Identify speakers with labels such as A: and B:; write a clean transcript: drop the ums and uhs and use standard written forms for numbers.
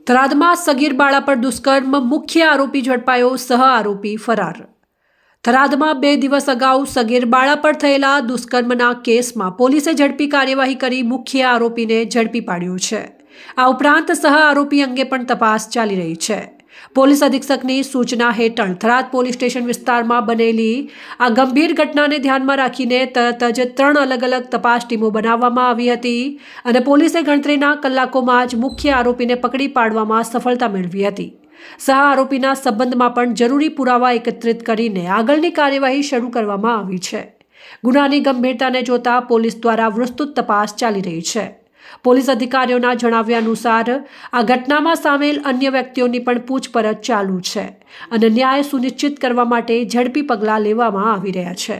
A: થરાદમાં સગીર બાળા પર દુષ્કર્મ, મુખ્ય આરોપી ઝડપાયો, સહ આરોપી ફરાર। થરાદમાં 2 દિવસ અગાઉ સગીર બાળા પર થયેલા દુષ્કર્મના કેસમાં પોલીસે ઝડપી કાર્યવાહી કરી મુખ્ય આરોપીને ઝડપી પાડ્યો છે। આ ઉપરાંત સહ આરોપી અંગે પણ તપાસ ચાલી રહી છે। પોલીસ અધિક્ષકની સૂચના હેઠળ થરાદ પોલીસ સ્ટેશન વિસ્તારમાં બનેલી આ ગંભીર ઘટનાને ધ્યાનમાં રાખીને તરત જ 3 અલગ અલગ તપાસ ટીમો બનાવવામાં આવી હતી અને પોલીસે ગણતરીના કલાકોમાં જ મુખ્ય આરોપીને પકડી પાડવામાં સફળતા મેળવી હતી। સહ આરોપીના સંબંધમાં પણ જરૂરી પુરાવા એકત્રિત કરીને આગળની કાર્યવાહી શરૂ કરવામાં આવી છે। ગુનાની ગંભીરતાને જોતા પોલીસ દ્વારા વિસ્તૃત તપાસ ચાલી રહી છે। પોલીસ અધિકારીઓના જણાવ્યા અનુસાર આ ઘટનામાં સામેલ અન્ય વ્યક્તિઓની પણ પૂછપરછ ચાલુ છે અને ન્યાય સુનિશ્ચિત કરવા માટે ઝડપી પગલાં લેવામાં આવી રહ્યા છે।